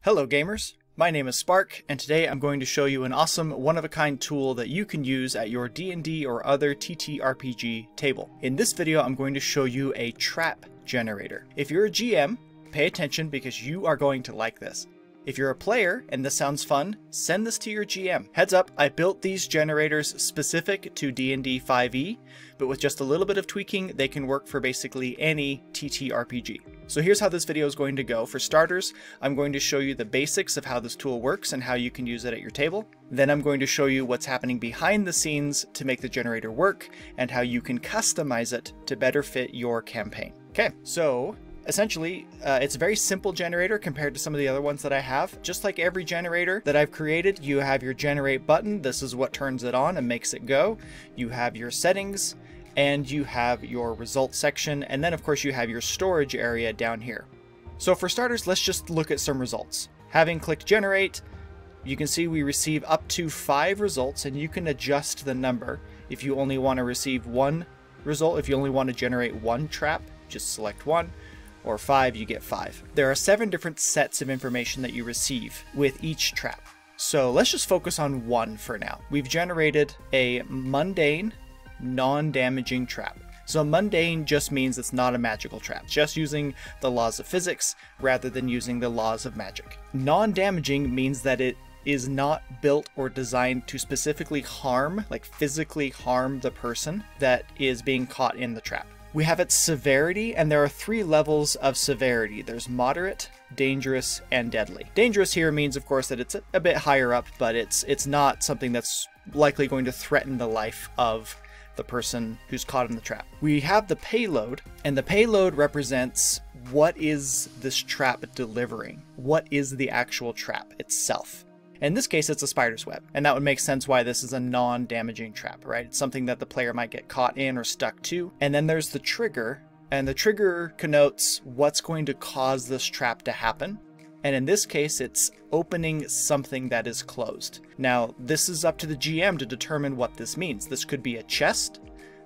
Hello gamers, my name is Spark, and today I'm going to show you an awesome one-of-a-kind tool that you can use at your D&D or other TTRPG table. In this video I'm going to show you a trap generator. If you're a GM, pay attention because you are going to like this. If you're a player and this sounds fun, send this to your GM. Heads up, I built these generators specific to D&D 5e, but with just a little bit of tweaking, they can work for basically any TTRPG. So here's how this video is going to go. For starters, I'm going to show you the basics of how this tool works and how you can use it at your table. Then I'm going to show you what's happening behind the scenes to make the generator work and how you can customize it to better fit your campaign. Okay, so essentially, it's a very simple generator compared to some of the other ones that I have. Just like every generator that I've created, you have your generate button. This is what turns it on and makes it go. You have your settings, and you have your results section, and then of course you have your storage area down here. So for starters, let's just look at some results. Having clicked generate, you can see we receive up to 5 results, and you can adjust the number. If you only want to receive 1 result, if you only want to generate 1 trap, just select 1. Or 5, you get 5. There are 7 different sets of information that you receive with each trap. So let's just focus on 1 for now. We've generated a mundane, non-damaging trap. So mundane just means it's not a magical trap, just using the laws of physics rather than using the laws of magic. Non-damaging means that it is not built or designed to specifically harm, like physically harm the person that is being caught in the trap. We have its severity, and there are 3 levels of severity. There's moderate, dangerous, and deadly. Dangerous here means, of course, that it's a bit higher up, but it's not something that's likely going to threaten the life of the person who's caught in the trap. We have the payload, and the payload represents what is this trap delivering? What is the actual trap itself? In this case, it's a spider's web, and that would make sense why this is a non-damaging trap, right? It's something that the player might get caught in or stuck to. And then there's the trigger, and the trigger connotes what's going to cause this trap to happen. And in this case, it's opening something that is closed. Now, this is up to the GM to determine what this means. This could be a chest,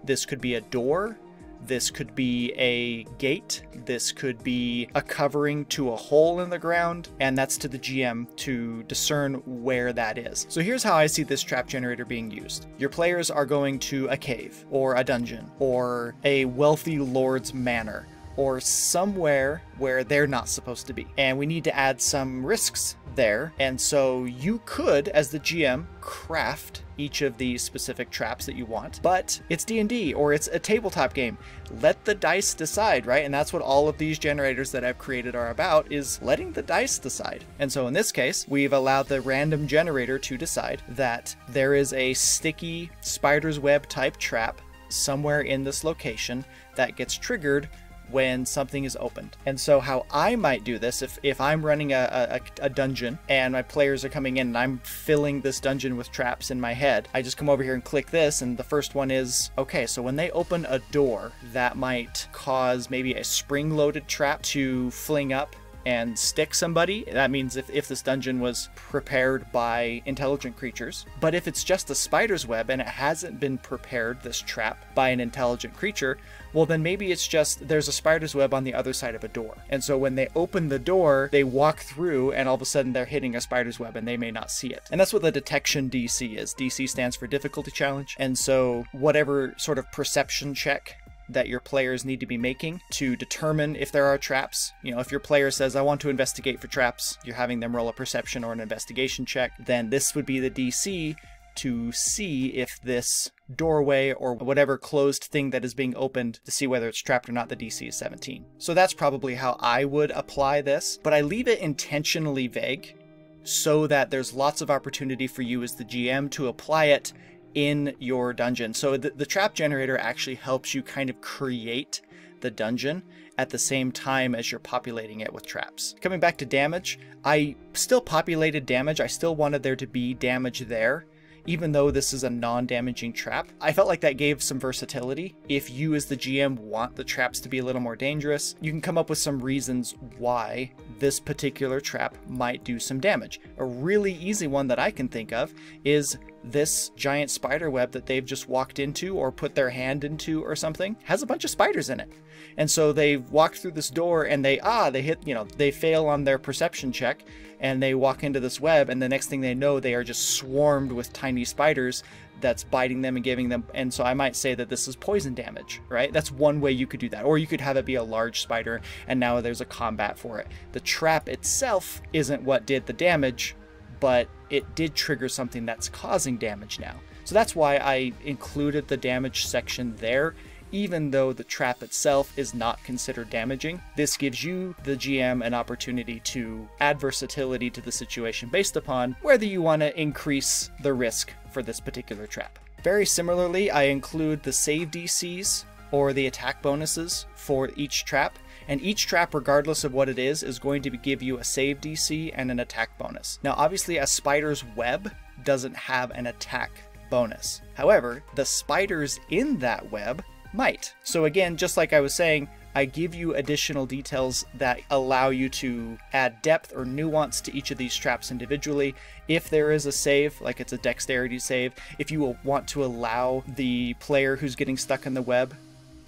this could be a door, this could be a gate, this could be a covering to a hole in the ground, and that's to the GM to discern where that is. So here's how I see this trap generator being used. Your players are going to a cave, or a dungeon, or a wealthy lord's manor, or somewhere where they're not supposed to be. And we need to add some risks there. And so you could, as the GM, craft each of these specific traps that you want, but it's D&D or it's a tabletop game. Let the dice decide, right? And that's what all of these generators that I've created are about, is letting the dice decide. And so in this case, we've allowed the random generator to decide that there is a sticky spider's web type trap somewhere in this location that gets triggered when something is opened. And so how I might do this, if I'm running a dungeon and my players are coming in and I'm filling this dungeon with traps in my head, I just come over here and click this, and the first one is, okay, so when they open a door, that might cause maybe a spring-loaded trap to fling up and stick somebody. That means if this dungeon was prepared by intelligent creatures. But if it's just a spider's web and it hasn't been prepared, this trap, by an intelligent creature, well then maybe it's just there's a spider's web on the other side of a door. And so when they open the door, they walk through and all of a sudden they're hitting a spider's web and they may not see it. And that's what the detection DC is. DC stands for difficulty challenge. And so whatever sort of perception check that your players need to be making to determine if there are traps. You know, if your player says, I want to investigate for traps, you're having them roll a perception or an investigation check, then this would be the DC to see if this doorway or whatever closed thing that is being opened, to see whether it's trapped or not. The DC is 17. So that's probably how I would apply this, but I leave it intentionally vague so that there's lots of opportunity for you as the GM to apply it in your dungeon. So the trap generator actually helps you kind of create the dungeon at the same time as you're populating it with traps. Coming back to damage, I still populated damage. I still wanted there to be damage there, even though this is a non-damaging trap. I felt like that gave some versatility. If you as the GM want the traps to be a little more dangerous, you can come up with some reasons why this particular trap might do some damage. A really easy one that I can think of is this giant spider web that they've just walked into or put their hand into or something has a bunch of spiders in it. And so they walked through this door and they hit, they fail on their perception check and they walk into this web, and the next thing they know, they are just swarmed with tiny spiders that's biting them and giving them. And so I might say that this is poison damage, right? That's one way you could do that. Or you could have it be a large spider and now there's a combat for it. The trap itself isn't what did the damage, but it did trigger something that's causing damage now. So that's why I included the damage section there, even though the trap itself is not considered damaging. This gives you, the GM, an opportunity to add versatility to the situation based upon whether you want to increase the risk for this particular trap. Very similarly, I include the save DCs or the attack bonuses for each trap. And each trap, regardless of what it is going to give you a save DC and an attack bonus. Now, obviously, a spider's web doesn't have an attack bonus. However, the spiders in that web might. So again, just like I was saying, I give you additional details that allow you to add depth or nuance to each of these traps individually. If there is a save, like it's a dexterity save, if you will want to allow the player who's getting stuck in the web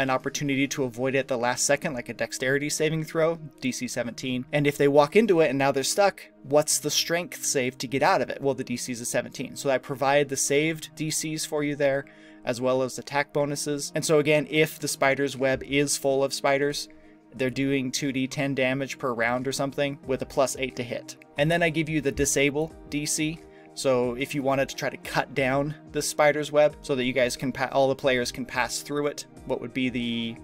an opportunity to avoid it at the last second, like a dexterity saving throw, DC 17. And if they walk into it and now they're stuck, what's the strength save to get out of it? Well, the DC is a 17. So I provide the saved DCs for you there, as well as attack bonuses. And so again, if the spider's web is full of spiders, they're doing 2d10 damage per round or something with a +8 to hit. And then I give you the disable DC. So if you wanted to try to cut down the spider's web so that you guys can, all the players can pass through it, what would be the,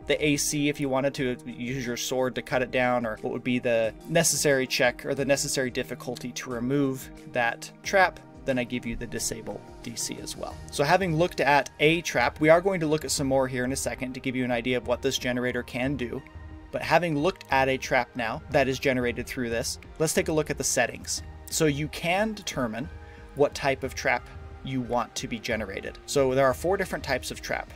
the AC if you wanted to use your sword to cut it down, or what would be the necessary check or the necessary difficulty to remove that trap, then I give you the disable DC as well. So having looked at a trap, we are going to look at some more here in a second to give you an idea of what this generator can do. But having looked at a trap now that is generated through this, let's take a look at the settings. So you can determine what type of trap you want to be generated. So there are 4 different types of trap.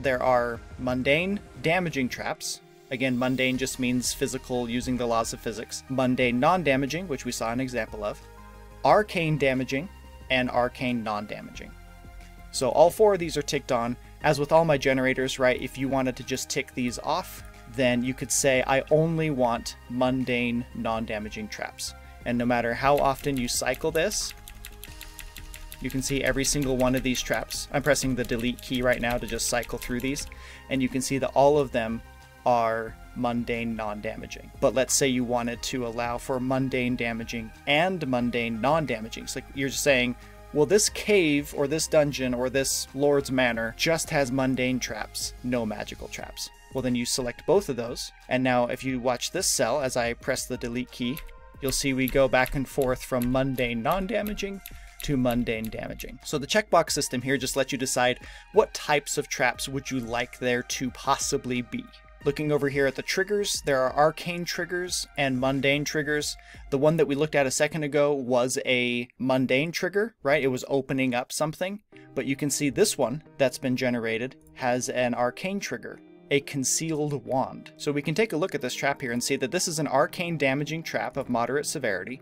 There are mundane damaging traps. Again, mundane just means physical, using the laws of physics. Mundane non-damaging, which we saw an example of. Arcane damaging, and arcane non-damaging. So all 4 of these are ticked on. As with all my generators, right, if you wanted to just tick these off, then you could say, I only want mundane non-damaging traps. And no matter how often you cycle this, you can see every single one of these traps. I'm pressing the delete key right now to just cycle through these, and you can see that all of them are mundane non-damaging. But let's say you wanted to allow for mundane damaging and mundane non-damaging. So you're just saying, well, this cave or this dungeon or this Lord's Manor just has mundane traps, no magical traps. Well, then you select both of those. And now if you watch this cell, as I press the delete key, you'll see we go back and forth from mundane non-damaging to mundane damaging. So the checkbox system here just lets you decide what types of traps would you like there to possibly be. Looking over here at the triggers, there are arcane triggers and mundane triggers. The one that we looked at a second ago was a mundane trigger, right? It was opening up something, but you can see this one that's been generated has an arcane trigger, a concealed wand. So we can take a look at this trap here and see that this is an arcane damaging trap of moderate severity.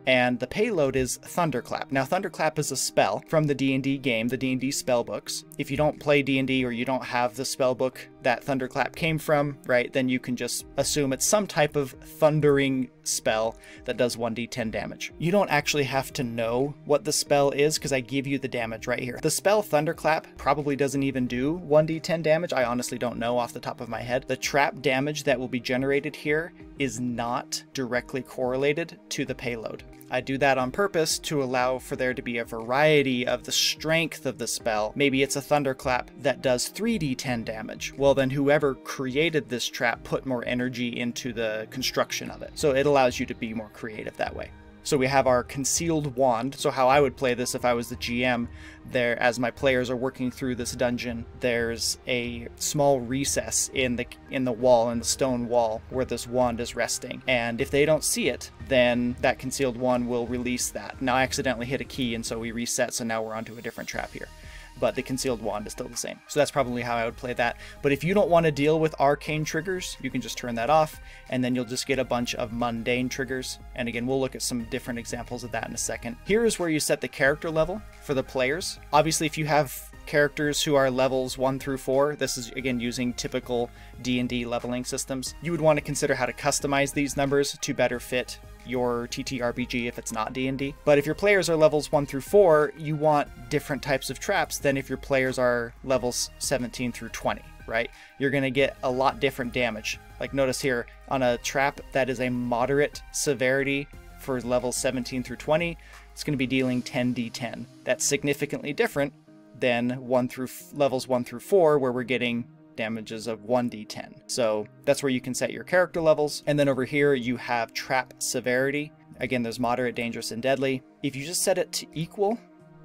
And the payload is Thunderclap. Now, Thunderclap is a spell from the D&D game, the D&D spell books. If you don't play D&D or you don't have the spell book that Thunderclap came from, right, then you can just assume it's some type of thundering spell that does 1d10 damage. You don't actually have to know what the spell is because I give you the damage right here. The spell Thunderclap probably doesn't even do 1d10 damage. I honestly don't know off the top of my head. The trap damage that will be generated here is not directly correlated to the payload. I do that on purpose to allow for there to be a variety of the strength of the spell. Maybe it's a Thunderclap that does 3d10 damage. Well, then whoever created this trap put more energy into the construction of it. So it allows you to be more creative that way. So we have our concealed wand. So how I would play this if I was the GM, there, as my players are working through this dungeon, there's a small recess in the wall, in the stone wall, where this wand is resting. And if they don't see it, then that concealed wand will release that. Now I accidentally hit a key, and so we reset, so now we're onto a different trap here. but the concealed wand is still the same. So that's probably how I would play that. But if you don't want to deal with arcane triggers, you can just turn that off, and then you'll just get a bunch of mundane triggers. And again, we'll look at some different examples of that in a second. Here is where you set the character level for the players. Obviously, if you have characters who are levels 1 through 4, this is again using typical D&D leveling systems, you would want to consider how to customize these numbers to better fit your TTRPG if it's not D&D. But if your players are levels 1 through 4, you want different types of traps than if your players are levels 17 through 20, right? You're going to get a lot different damage. Like notice here, on a trap that is a moderate severity for levels 17 through 20, it's going to be dealing 10d10. That's significantly different than levels 1 through 4, where we're getting damages of 1d10. So that's where you can set your character levels. And then over here you have trap severity. Again, there's moderate, dangerous, and deadly. If you just set it to equal,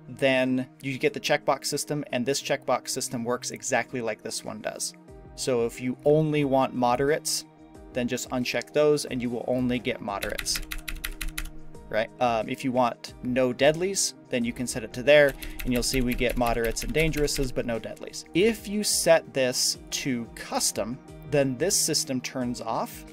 then you get the checkbox system, and this checkbox system works exactly like this one does. So if you only want moderates, then just uncheck those and you will only get moderates. Right? If you want no deadlies, then you can set it to there, and you'll see we get moderates and dangerouses, but no deadlies. If you set this to custom, then this system turns off,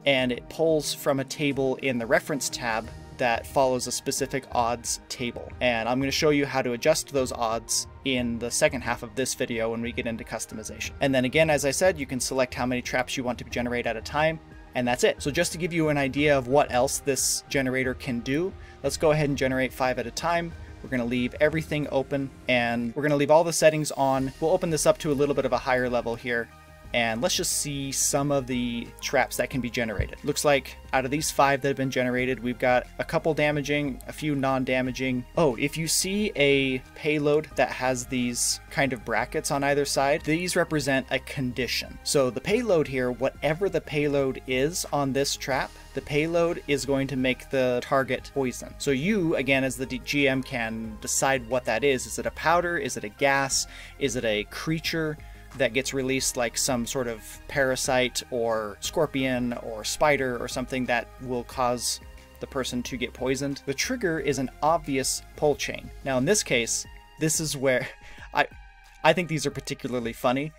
and it pulls from a table in the reference tab that follows a specific odds table. And I'm going to show you how to adjust those odds in the second half of this video when we get into customization. And then again, as I said, you can select how many traps you want to generate at a time. And that's it. So just to give you an idea of what else this generator can do, let's go ahead and generate 5 at a time. We're going to leave everything open, and we're going to leave all the settings on. We'll open this up to a little bit of a higher level here, and let's just see some of the traps that can be generated. Looks like out of these 5 that have been generated, we've got a couple damaging, a few non-damaging. Oh, if you see a payload that has these kind of brackets on either side, these represent a condition. So the payload here, whatever the payload is on this trap, the payload is going to make the target poison. So you, again, as the GM, can decide what that is. Is it a powder? Is it a gas? Is it a creature that gets released, like some sort of parasite or scorpion or spider or something that will cause the person to get poisoned? The trigger is an obvious pull chain. Now in this case, this is where I think these are particularly funny.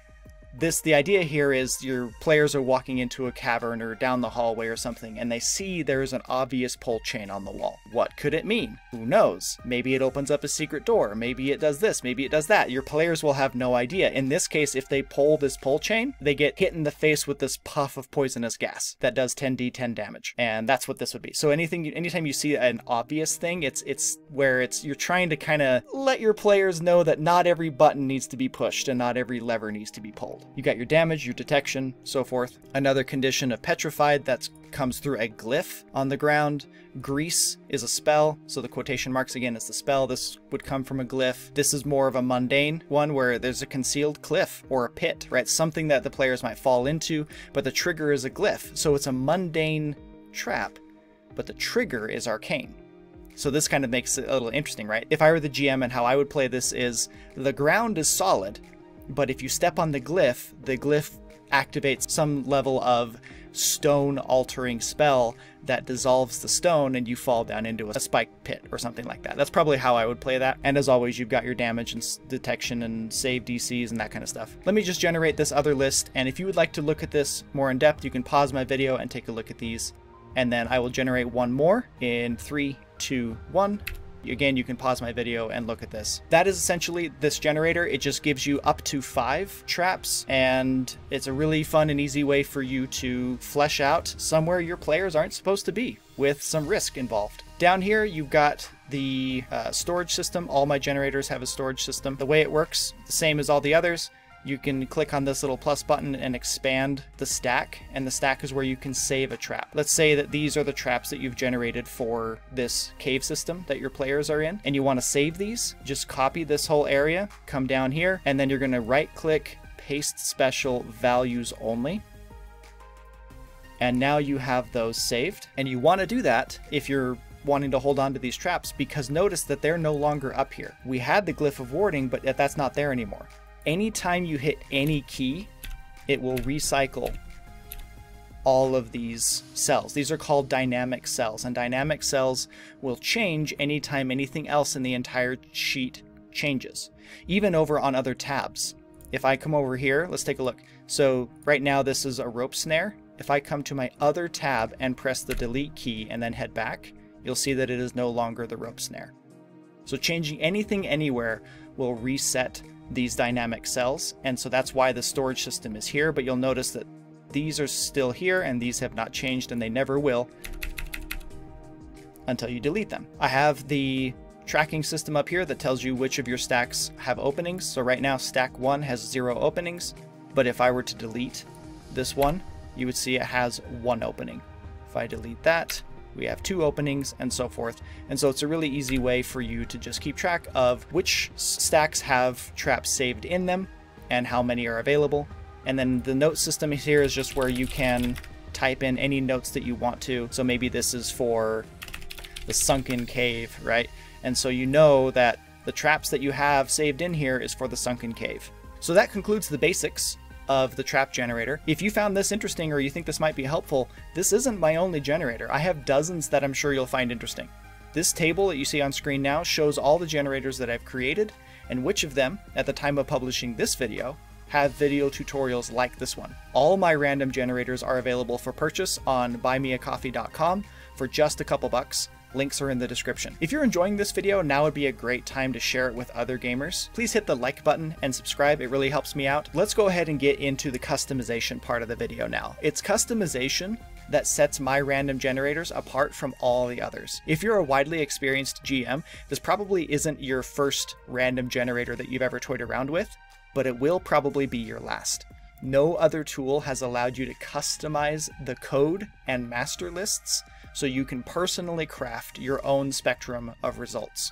The idea here is your players are walking into a cavern or down the hallway or something, and they see there's an obvious pull chain on the wall. What could it mean? Who knows? Maybe it opens up a secret door. Maybe it does this. Maybe it does that. Your players will have no idea. In this case, if they pull this pull chain, they get hit in the face with this puff of poisonous gas that does 10d10 damage. And that's what this would be. So anytime you see an obvious thing, it's where you're trying to kind of let your players know that not every button needs to be pushed and not every lever needs to be pulled. You got your damage, your detection, so forth. Another condition of petrified that comes through a glyph on the ground. Grease is a spell, so the quotation marks again is the spell. This would come from a glyph. This is more of a mundane one where there's a concealed cliff or a pit, right? Something that the players might fall into, but the trigger is a glyph. So it's a mundane trap, but the trigger is arcane. So this kind of makes it a little interesting, right? If I were the GM, and how I would play this is the ground is solid, but if you step on the glyph activates some level of stone altering spell that dissolves the stone and you fall down into a spike pit or something like that. That's probably how I would play that. And as always, you've got your damage and detection and save DCs and that kind of stuff. Let me just generate this other list, and if you would like to look at this more in depth, you can pause my video and take a look at these, and then I will generate one more in 3, 2, 1. Again, you can pause my video and look at this. That is essentially this generator. It just gives you up to 5 traps, and it's a really fun and easy way for you to flesh out somewhere your players aren't supposed to be, with some risk involved. Down here, you've got the storage system. All my generators have a storage system. The way it works, the same as all the others. You can click on this little plus button and expand the stack, and the stack is where you can save a trap. Let's say that these are the traps that you've generated for this cave system that your players are in, and you want to save these. Just copy this whole area, come down here, and then you're going to right click, paste special, values only. And now you have those saved. And you want to do that if you're wanting to hold on to these traps, because notice that they're no longer up here. We had the glyph of warding, but that's not there anymore. Anytime you hit any key, it will recycle all of these cells. These are called dynamic cells, and dynamic cells will change anytime anything else in the entire sheet changes. Even over on other tabs. If I come over here, let's take a look. So right now this is a rope snare. If I come to my other tab and press the delete key and then head back, you'll see that it is no longer the rope snare. So changing anything anywhere will reset these dynamic cells, and so that's why the storage system is here, but you'll notice that these are still here and these have not changed, and they never will until you delete them. I have the tracking system up here that tells you which of your stacks have openings. So right now stack 1 has 0 openings, but if I were to delete this one, you would see it has 1 opening. If I delete that, we have 2 openings, and so forth. And so it's a really easy way for you to just keep track of which stacks have traps saved in them and how many are available. And then the note system here is just where you can type in any notes that you want to. So maybe this is for the sunken cave, right? And so you know that the traps that you have saved in here is for the sunken cave. So that concludes the basics of the trap generator. If you found this interesting or you think this might be helpful, this isn't my only generator. I have dozens that I'm sure you'll find interesting. This table that you see on screen now shows all the generators that I've created and which of them, at the time of publishing this video, have video tutorials like this one. All my random generators are available for purchase on buymeacoffee.com for just a couple bucks. Links are in the description. If you're enjoying this video, now would be a great time to share it with other gamers. Please hit the like button and subscribe, it really helps me out. Let's go ahead and get into the customization part of the video now. It's customization that sets my random generators apart from all the others. If you're a widely experienced GM, this probably isn't your first random generator that you've ever toyed around with, but it will probably be your last. No other tool has allowed you to customize the code and master lists so you can personally craft your own spectrum of results.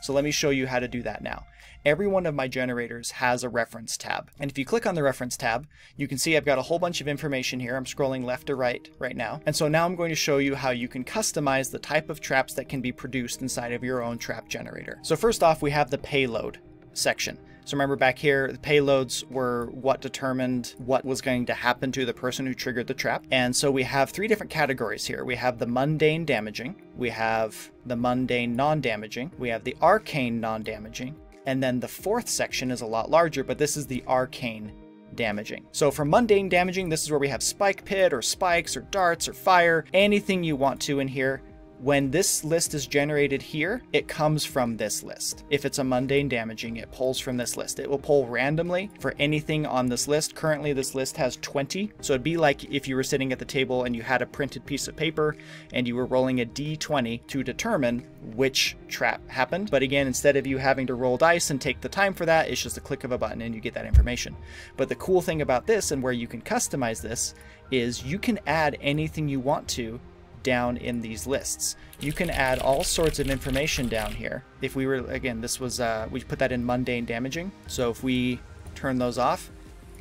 So let me show you how to do that now. Every one of my generators has a reference tab. And if you click on the reference tab, you can see I've got a whole bunch of information here. I'm scrolling left to right now. And so now I'm going to show you how you can customize the type of traps that can be produced inside of your own trap generator. So first off, we have the payload section. So remember back here, the payloads were what determined what was going to happen to the person who triggered the trap. And so we have 3 different categories here. We have the mundane damaging, we have the mundane non-damaging, we have the arcane non-damaging, and then the 4th section is a lot larger, but this is the arcane damaging. So for mundane damaging, this is where we have spike pit or spikes or darts or fire, anything you want to in here. When this list is generated here, it comes from this list. If it's a mundane damaging, it pulls from this list. It will pull randomly for anything on this list. Currently, this list has 20. So it'd be like if you were sitting at the table and you had a printed piece of paper and you were rolling a D20 to determine which trap happened. But again, instead of you having to roll dice and take the time for that, it's just a click of a button and you get that information. But the cool thing about this and where you can customize this is you can add anything you want to down in these lists. You can add all sorts of information down here. If we were, again, this was, we put that in mundane damaging. So if we turn those off,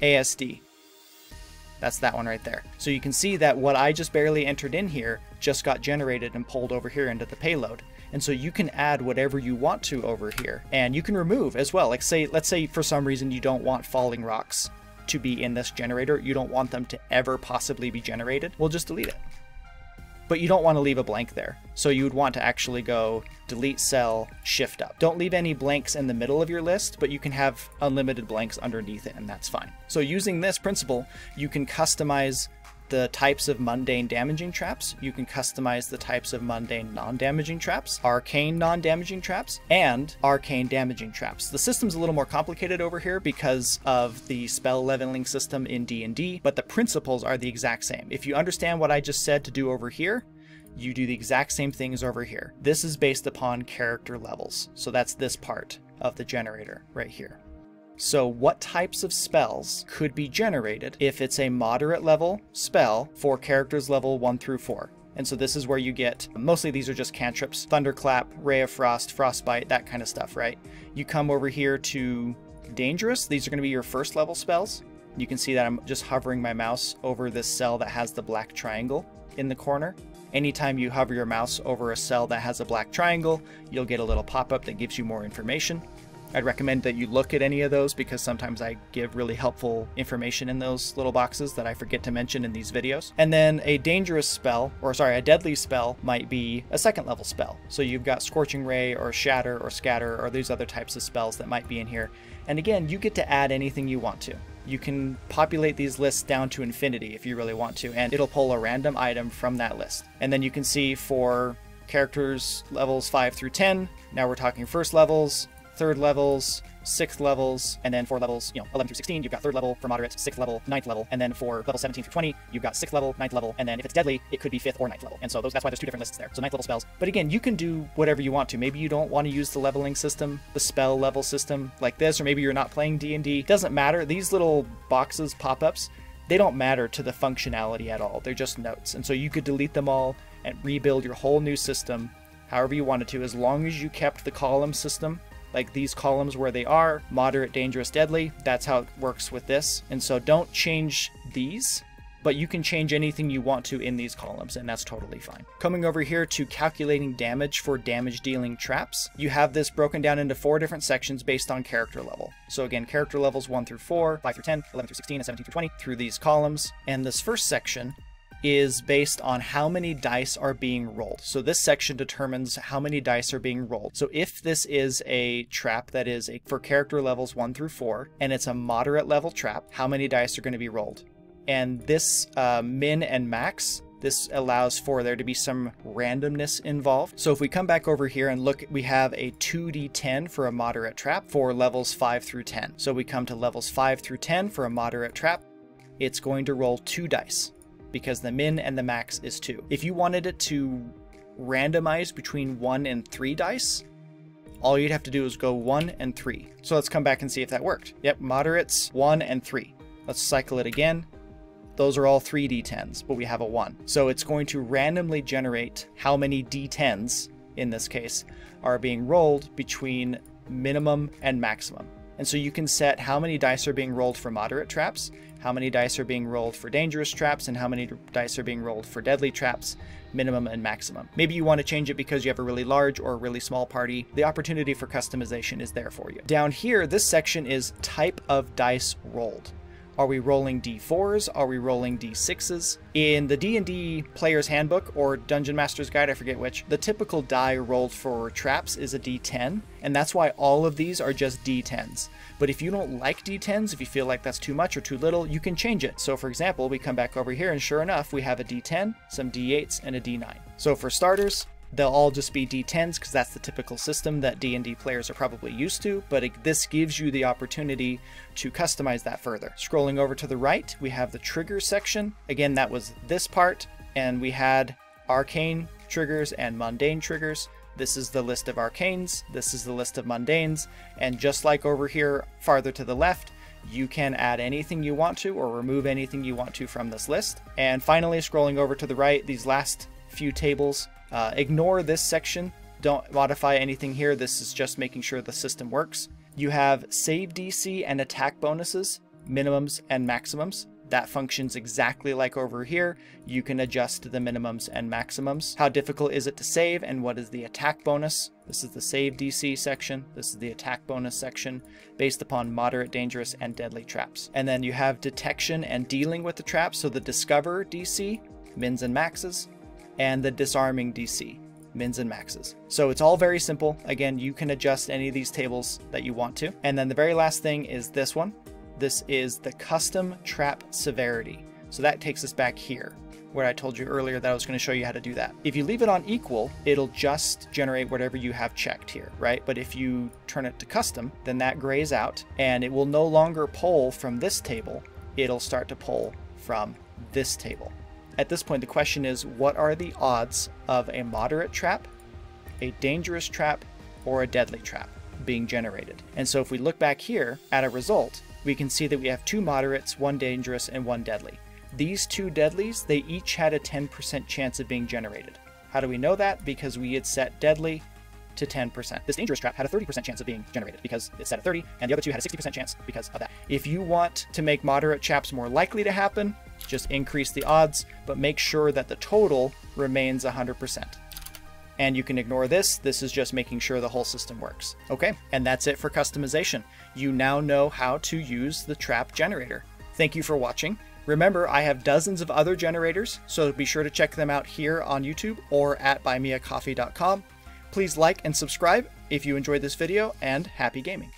ASD, that's that one right there. So you can see that what I just barely entered in here just got generated and pulled over here into the payload. And so you can add whatever you want to over here, and you can remove as well. Like let's say for some reason you don't want falling rocks to be in this generator. You don't want them to ever possibly be generated. We'll just delete it. But you don't want to leave a blank there. So you would want to actually go delete cell, shift up. Don't leave any blanks in the middle of your list, but you can have unlimited blanks underneath it, and that's fine. So using this principle, you can customize the types of mundane damaging traps, you can customize the types of mundane non-damaging traps, arcane non-damaging traps, and arcane damaging traps. The system's a little more complicated over here because of the spell leveling system in D&D, but the principles are the exact same. If you understand what I just said to do over here, you do the exact same things over here. This is based upon character levels, so that's this part of the generator right here. So what types of spells could be generated if it's a moderate level spell for characters level 1 through 4? And so this is where you get, mostly these are just cantrips, Thunderclap, Ray of Frost, Frostbite, that kind of stuff, right? You come over here to Dangerous. These are going to be your first level spells. You can see that I'm just hovering my mouse over this cell that has the black triangle in the corner. Anytime you hover your mouse over a cell that has a black triangle, you'll get a little pop-up that gives you more information. I'd recommend that you look at any of those because sometimes I give really helpful information in those little boxes that I forget to mention in these videos. And then a dangerous spell, or sorry, a deadly spell might be a second level spell. So you've got Scorching Ray or Shatter or Scatter or these other types of spells that might be in here. And again, you get to add anything you want to. You can populate these lists down to infinity if you really want to, and it'll pull a random item from that list. And then you can see for characters levels 5 through 10, now we're talking first levels, third levels, sixth levels, and then for levels 11 through 16, you've got third level for moderate, sixth level, ninth level, and then for level 17 through 20, you've got sixth level, ninth level, and then if it's deadly, it could be fifth or ninth level. And so that's why there's two different lists there. So ninth level spells. But again, you can do whatever you want to. Maybe you don't want to use the leveling system, the spell level system like this, or maybe you're not playing D&D. Doesn't matter. These little boxes, pop-ups, they don't matter to the functionality at all. They're just notes. And so you could delete them all and rebuild your whole new system however you wanted to, as long as you kept the column system, like these columns where they are, moderate, dangerous, deadly. That's how it works with this. And so don't change these, but you can change anything you want to in these columns, and that's totally fine. Coming over here to calculating damage for damage dealing traps, you have this broken down into 4 different sections based on character level. So again, character levels 1 through 4, 5 through 10, 11 through 16, and 17 through 20 through these columns. And this first section is based on how many dice are being rolled. So this section determines how many dice are being rolled. So if this is a trap that is for character levels 1 through 4, and it's a moderate level trap, how many dice are going to be rolled? And this min and max, this allows for there to be some randomness involved. So if we come back over here and look, we have a 2d10 for a moderate trap for levels 5 through 10. So we come to levels 5 through 10 for a moderate trap. It's going to roll 2 dice, because the min and the max is 2. If you wanted it to randomize between 1 and 3 dice, all you'd have to do is go 1 and 3. So let's come back and see if that worked. Yep, moderates 1 and 3. Let's cycle it again. Those are all 3 d10s, but we have a 1. So it's going to randomly generate how many d10s, in this case, are being rolled between minimum and maximum. And so you can set how many dice are being rolled for moderate traps, how many dice are being rolled for dangerous traps, and how many dice are being rolled for deadly traps, minimum and maximum. Maybe you want to change it because you have a really large or a really small party. The opportunity for customization is there for you. Down here, this section is type of dice rolled. Are we rolling d4s? Are we rolling d6s? In the D&D Player's Handbook or Dungeon Master's Guide, I forget which, the typical die rolled for traps is a d10, and that's why all of these are just d10s. But if you don't like d10s, if you feel like that's too much or too little, you can change it. So for example, we come back over here and sure enough, we have a d10, some d8s, and a d9. So for starters, they'll all just be d10s because that's the typical system that D&D players are probably used to, but this gives you the opportunity to customize that further. Scrolling over to the right, we have the trigger section. Again, that was this part, and we had arcane triggers and mundane triggers. This is the list of arcanes, this is the list of mundanes, and just like over here farther to the left, you can add anything you want to or remove anything you want to from this list. And finally, scrolling over to the right, these last few tables, ignore this section. Don't modify anything here. This is just making sure the system works. You have save DC and attack bonuses, minimums and maximums. That functions exactly like over here. You can adjust the minimums and maximums. How difficult is it to save and what is the attack bonus? This is the save DC section. This is the attack bonus section based upon moderate, dangerous, and deadly traps. And then you have detection and dealing with the traps. So the discover DC, mins and maxes, and the disarming DC, mins and maxes. So it's all very simple. Again, you can adjust any of these tables that you want to. And then the very last thing is this one. This is the custom trap severity. So that takes us back here, where I told you earlier that I was going to show you how to do that. If you leave it on equal, it'll just generate whatever you have checked here, right? But if you turn it to custom, then that grays out and it will no longer pull from this table. It'll start to pull from this table. At this point, the question is, what are the odds of a moderate trap, a dangerous trap, or a deadly trap being generated? And so if we look back here at a result, we can see that we have 2 moderates, 1 dangerous, and 1 deadly. These 2 deadlies, they each had a 10% chance of being generated. How do we know that? Because we had set deadly to 10%. This dangerous trap had a 30% chance of being generated because it's set at 30, and the other 2 had a 60% chance because of that. If you want to make moderate traps more likely to happen, just increase the odds, but make sure that the total remains 100%. And you can ignore this. This is just making sure the whole system works. Okay, and that's it for customization. You now know how to use the trap generator. Thank you for watching. Remember, I have dozens of other generators, so be sure to check them out here on YouTube or at buymeacoffee.com. Please like and subscribe if you enjoyed this video, and happy gaming.